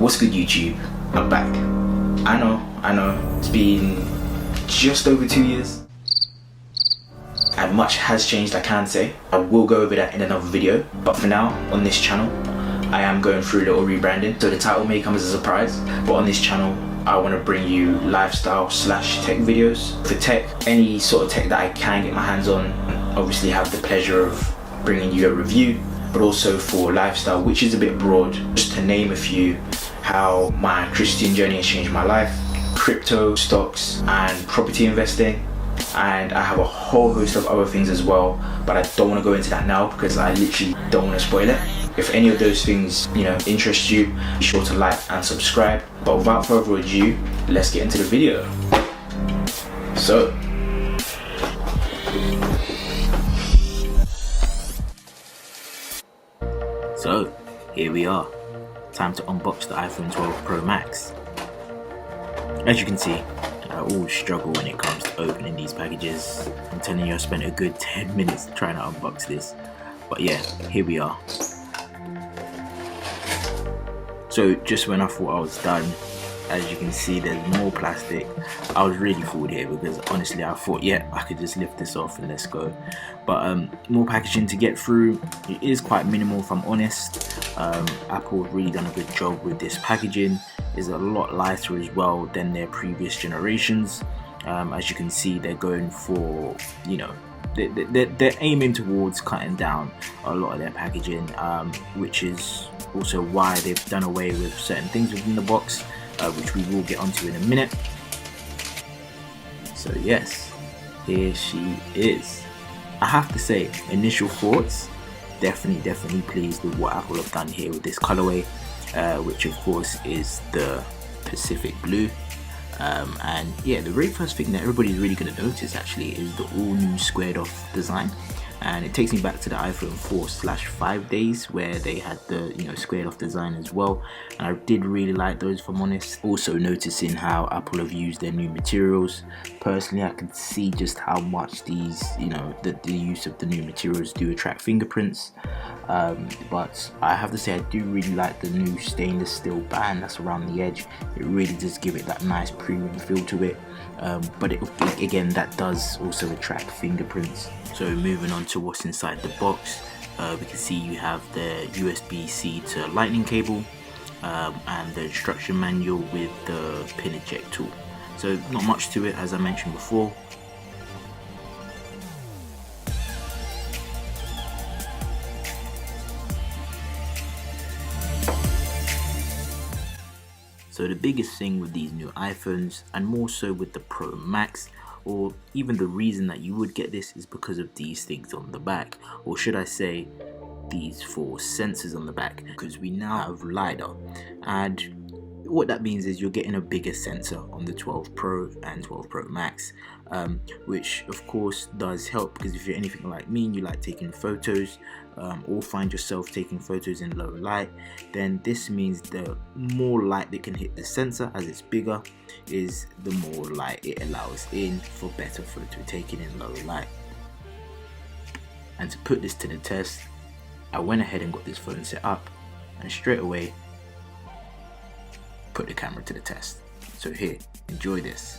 What's good, YouTube? I'm back. I know, it's been just over 2 years and much has changed, I can say. I will go over that in another video, but for now, on this channel, I am going through a little rebranding, so the title may come as a surprise, but on this channel, I want to bring you lifestyle / tech videos. For tech, any sort of tech that I can get my hands on, obviously have the pleasure of bringing you a review, but also for lifestyle, which is a bit broad, just to name a few, how my Christian journey has changed my life, crypto, stocks, and property investing. And I have a whole host of other things as well, but I don't want to go into that now because I literally don't want to spoil it. If any of those things, interest you, be sure to like and subscribe. But without further ado, let's get into the video. So here we are. Time to unbox the iPhone 12 Pro Max. As you can see, I always struggle when it comes to opening these packages. I'm telling you, I spent a good 10 minutes trying to unbox this. But yeah, here we are. So just when I thought I was done, as you can see, there's more plastic. I was really fooled here because honestly I thought, yeah, I could just lift this off and let's go. But more packaging to get through. It is quite minimal if I'm honest. Apple have really done a good job with this packaging. It's a lot lighter as well than their previous generations. As you can see, they're going for, they're aiming towards cutting down a lot of their packaging, which is also why they've done away with certain things within the box, which we will get onto in a minute. So yes, here she is. I have to say, initial thoughts, definitely pleased with what Apple have done here with this colorway, which of course is the Pacific Blue. And yeah, the very first thing that everybody's really going to notice actually is the all new squared off design. And it takes me back to the iPhone 4/5 days where they had the squared off design as well, and I did really like those, if I'm honest. Also noticing how Apple have used their new materials. Personally, I can see just how much these the use of the new materials do attract fingerprints, but I have to say I do really like the new stainless steel band that's around the edge. It really does give it that nice premium feel to it, but again, that does also attract fingerprints. So moving on to what's inside the box, we can see you have the USB-C to lightning cable, and the instruction manual with the pin eject tool. So not much to it, as I mentioned before. So the biggest thing with these new iPhones, and more so with the Pro Max, or even the reason that you would get this, is because of these things on the back, or should I say these 4 sensors on the back, because we now have LiDAR, and what that means is you're getting a bigger sensor on the 12 Pro and 12 Pro Max, which of course does help, because if you're anything like me and you like taking photos, or find yourself taking photos in low light, then this means the more light that can hit the sensor as it's bigger is the more light it allows in for better photo taking in low light. And to put this to the test, I went ahead and got this phone set up and straight away put the camera to the test. So here, enjoy this.